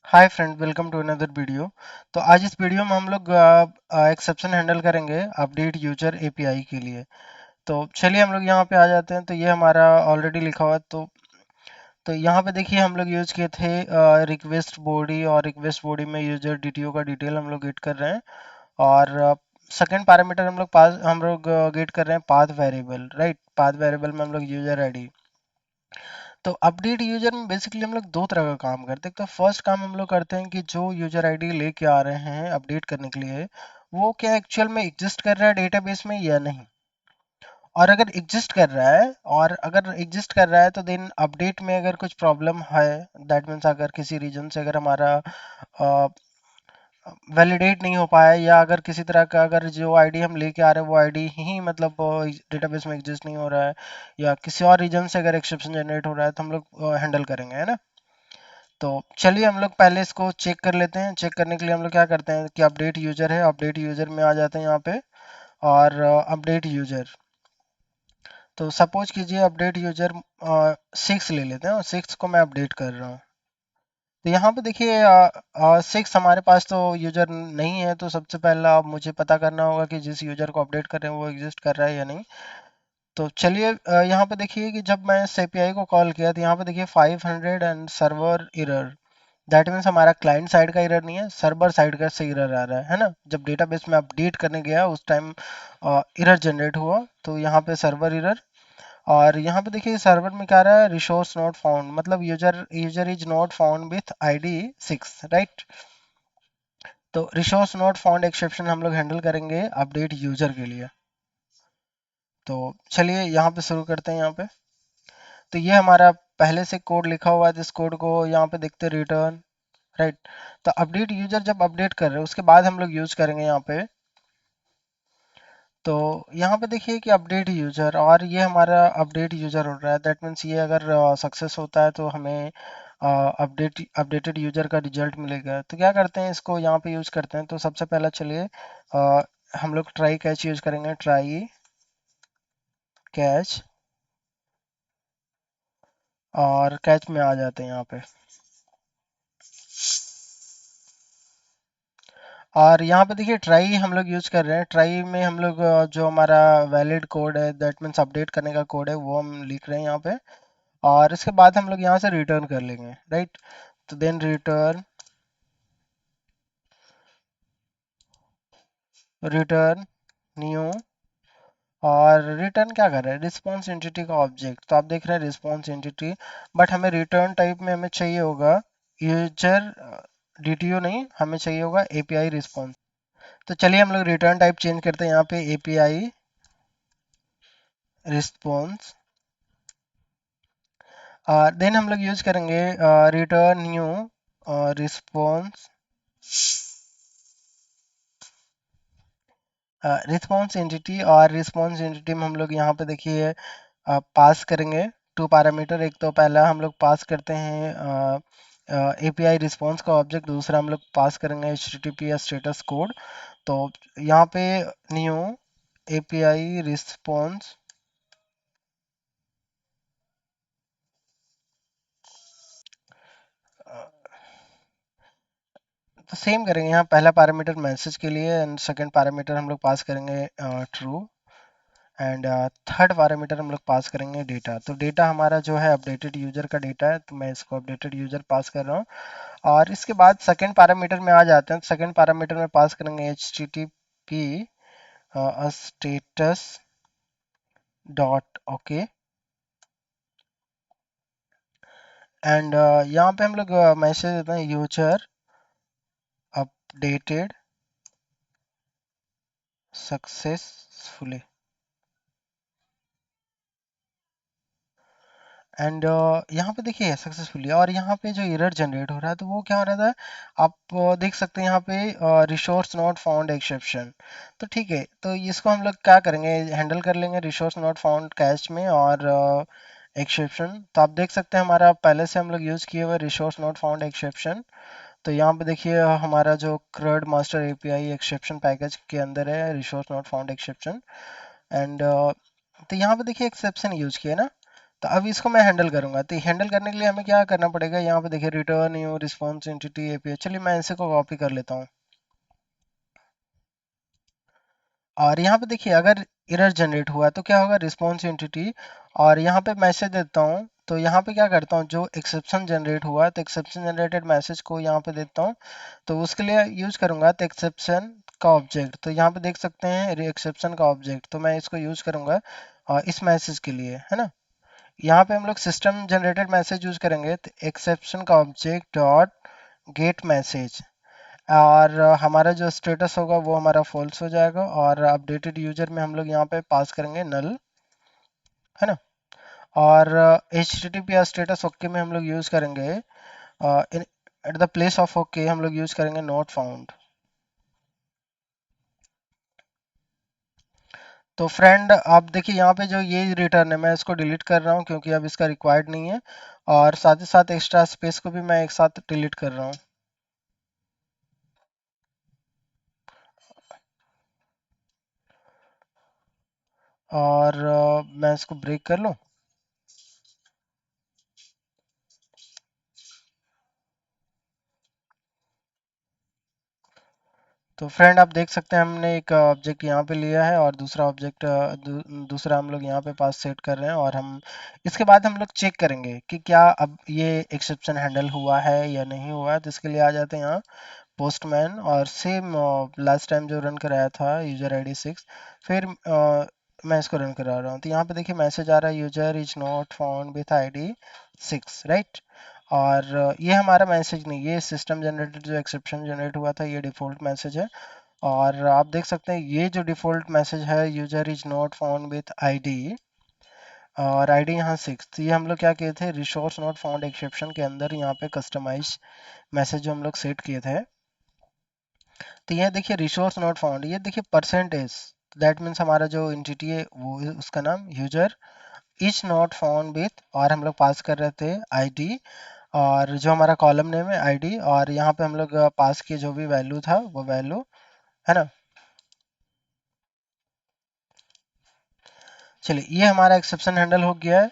Hi friend, welcome to another video. तो आज इस वीडियो में हम लोग एक्सेप्शन हैंडल करेंगे अपडेट यूजर एपीआई के लिए। तो चलिए हम लोग यहाँ पे आ जाते हैं। तो ये हमारा ऑलरेडी लिखा हुआ है। तो यहाँ पे देखिए हम लोग यूज किए थे रिक्वेस्ट बॉडी, और रिक्वेस्ट बॉडी में यूजर डीटीओ का डिटेल हम लोग गेट कर रहे हैं। और सेकंड पैरामीटर हम लोग गेट कर रहे हैं path variable, right. Path variable में हम लोग यूजर आईडी। तो अपडेट यूजर में बेसिकली हम लोग दो तरह का काम करते हैं। तो फर्स्ट काम हम लोग करते हैं कि जो यूजर आईडी लेके आ रहे हैं अपडेट करने के लिए, वो क्या एक्चुअल में एग्जिस्ट कर रहा है डेटाबेस में या नहीं। और अगर एग्जिस्ट कर रहा है, तो देन अपडेट में अगर कुछ प्रॉब्लम है, दैट मीन्स अगर किसी रीजन से अगर हमारा वैलिडेट नहीं हो पाया, या अगर किसी तरह का अगर जो आईडी हम लेके आ रहे हैं वो आईडी ही मतलब डेटाबेस में एग्जिस्ट नहीं हो रहा है, या किसी और रीजन से अगर एक्सेप्शन जनरेट हो रहा है, तो हम लोग हैंडल करेंगे, है ना। तो चलिए हम लोग पहले इसको चेक कर लेते हैं। चेक करने के लिए हम लोग क्या करते हैं कि अपडेट यूजर है, अपडेट यूजर में आ जाते हैं यहाँ पे। और अपडेट यूजर, तो सपोज कीजिए अपडेट यूजर 6 ले लेते हैं, और 6 को मैं अपडेट कर रहा हूँ। तो यहाँ पे देखिए 6 हमारे पास तो यूजर नहीं है। तो सबसे पहला मुझे पता करना होगा कि जिस यूजर को अपडेट कर रहे हैं वो एग्जिस्ट कर रहा है या नहीं। तो चलिए यहाँ पे देखिए कि जब मैं इस एपीआई को कॉल किया, तो यहाँ पे देखिए 500 and server error. That means हमारा क्लाइंट साइड का एरर नहीं है, सर्वर साइड का से एरर आ रहा है ना। जब डेटाबेस में अपडेट करने गया उस टाइम एरर जनरेट हुआ, तो यहाँ पे सर्वर एरर। और यहाँ पे देखिए सर्वर में क्या आ रहा है, रिसोर्स नॉट फाउंड, मतलब user user is not found with ID 6, right. तो रिसोर्स नॉट फाउंड एक्सेप्शन हम लोग हैंडल करेंगे अपडेट यूजर के लिए। तो चलिए यहाँ पे शुरू करते हैं। यहाँ पे तो ये हमारा पहले से कोड लिखा हुआ है, तो इस कोड को यहाँ पे देखते रिटर्न, राइट। तो अपडेट यूजर जब अपडेट कर रहे हैं उसके बाद हम लोग यूज करेंगे यहाँ पे। तो यहाँ पे देखिए कि अपडेट यूजर, और ये हमारा अपडेट यूजर हो रहा है। दैट मीन्स ये अगर सक्सेस होता है तो हमें अपडेटेड यूजर का रिजल्ट मिलेगा। तो क्या करते हैं, इसको यहाँ पे यूज करते हैं। तो सबसे पहला चलिए हम लोग ट्राई कैच यूज करेंगे, ट्राई कैच। और कैच में आ जाते हैं यहाँ पे। और यहाँ पे देखिए ट्राई हम लोग यूज कर रहे हैं। ट्राई में हम लोग जो हमारा वैलिड कोड है, दैट मीन्स अपडेट करने का कोड है, वो हम लिख रहे हैं यहाँ पे। और इसके बाद हम लोग यहाँ से रिटर्न कर लेंगे, राइट। तो देन रिटर्न, रिटर्न न्यू। और रिटर्न क्या कर रहा है, रिस्पॉन्स एंटिटी का ऑब्जेक्ट। तो आप देख रहे हैं रिस्पॉन्स एंटिटी, बट हमें रिटर्न टाइप में हमें चाहिए होगा यूजर डीटीओ, नहीं हमें चाहिए होगा एपीआई रिस्पॉन्स। तो चलिए हम लोग रिटर्न टाइप चेंज करते हैं यहाँ पे, एपीआई रिस्पॉन्स। देन हम लोग यूज करेंगे return new response, response entity. और रिस्पॉन्स एंटिटी में हम लोग यहाँ पे देखिए पास करेंगे टू पैरामीटर। एक तो पहला हम लोग पास करते हैं एपीआई रिस्पॉन्स का ऑब्जेक्ट, दूसरा हम लोग पास करेंगे एचटीटीपी या स्टेटस कोड। तो यहाँ पे न्यू एपीआई रिस्पॉन्स, तो सेम करेंगे। यहाँ पहला पैरामीटर मैसेज के लिए, एंड सेकंड पैरामीटर हम लोग पास करेंगे ट्रू, एंड थर्ड पैरामीटर हम लोग पास करेंगे डेटा। तो डेटा हमारा जो है अपडेटेड यूजर का डेटा है, तो मैं इसको अपडेटेड यूजर पास कर रहा हूँ। और इसके बाद सेकंड पैरामीटर में आ जाते हैं। सेकंड पैरामीटर में पास करेंगे H T T P status dot okay. And यहाँ पे हम लोग मैसेज देते हैं यूजर अपडेटेड सक्सेसफुली। एंड यहाँ पे देखिए सक्सेसफुली, और यहाँ पे जो एरर जनरेट हो रहा है तो वो क्या हो रहा था, आप देख सकते हैं यहाँ पे रिसोर्स नॉट फाउंड एक्सेप्शन। तो ठीक है, तो इसको हम लोग क्या करेंगे, हैंडल कर लेंगे रिसोर्स नॉट फाउंड कैच में और एक्सेप्शन। तो आप देख सकते हैं हमारा पहले से हम लोग यूज़ किए हुए रिसोर्स नॉट फाउंड एक्सेप्शन। तो यहाँ पे देखिए हमारा जो CRUD master API exception package के अंदर है resource not found exception. And तो यहाँ पे देखिए एक्सेप्शन यूज किया ना। तो अब इसको मैं हैंडल करूंगा। तो हैंडल करने के लिए हमें क्या करना पड़ेगा, यहाँ पे देखिए return new response entity API. चलिए मैं इसे को कॉपी कर लेता हूँ। और यहाँ पे देखिए अगर एरर जनरेट हुआ तो क्या होगा, रिस्पॉन्स एंटिटी, और यहाँ पे मैसेज देता हूँ। तो यहाँ पे क्या करता हूँ, जो एक्सेप्शन जनरेट हुआ तो एक्सेप्शन जनरेटेड मैसेज को यहाँ पे देता हूँ। तो उसके लिए यूज करूंगा तो एक्सेप्शन का ऑब्जेक्ट। तो यहाँ पे देख सकते हैं एक्सेप्शन का ऑब्जेक्ट, तो मैं इसको यूज करूंगा इस मैसेज के लिए, है ना। यहाँ पे हम लोग सिस्टम जनरेटेड मैसेज यूज करेंगे, तो एक्सेप्शन का ऑब्जेक्ट डॉट गेट मैसेज, और हमारा जो स्टेटस होगा वो हमारा फॉल्स हो जाएगा, और अपडेटेड यूजर में हम लोग यहाँ पे पास करेंगे नल, है ना। और H T T P status okay में हम लोग यूज करेंगे at the place of okay हम लोग यूज करेंगे नॉट फाउंड। तो फ्रेंड आप देखिए यहाँ पे जो ये रिटर्न है मैं इसको डिलीट कर रहा हूँ क्योंकि अब इसका रिक्वायर्ड नहीं है, और साथ ही साथ एक्स्ट्रा स्पेस को भी मैं एक साथ डिलीट कर रहा हूँ। और मैं इसको ब्रेक कर लूँ। तो फ्रेंड आप देख सकते हैं हमने एक ऑब्जेक्ट यहाँ पे लिया है और दूसरा ऑब्जेक्ट दूसरा हम लोग यहाँ पे पास सेट कर रहे हैं, और हम इसके बाद हम लोग चेक करेंगे कि क्या अब ये एक्सेप्शन हैंडल हुआ है या नहीं हुआ है। तो इसके लिए आ जाते हैं यहाँ पोस्टमैन, और सेम लास्ट टाइम जो रन कराया था यूजर आई डी 6, फिर मैं इसको रन करा रहा हूँ। तो यहाँ पे देखिए मैसेज आ रहा है user is not found with I D 6, right. और ये हमारा मैसेज नहीं, ये सिस्टम जनरेटेड जो एक्सेप्शन जनरेट हुआ था ये डिफॉल्ट मैसेज है। और आप देख सकते हैं ये जो डिफॉल्ट मैसेज है user is not found with ID, और आईडी यहाँ 6, तो ये हम लोग क्या किए थे, रिसोर्स नॉट फाउंड एक्सेप्शन के अंदर यहाँ पे कस्टमाइज मैसेज जो हम लोग सेट किए थे। तो ये देखिए रिसोर्स नॉट फाउंड, ये देखिए परसेंटेज, दैट मीन्स हमारा जो एंटिटी है वो उसका नाम user is not found with, और हम लोग पास कर रहे थे आईडी, और जो हमारा कॉलम नेम है आईडी, और यहाँ पे हम लोग पास किए जो भी वैल्यू था वो वैल्यू, है ना। चलिए ये हमारा एक्सेप्शन हैंडल हो गया है।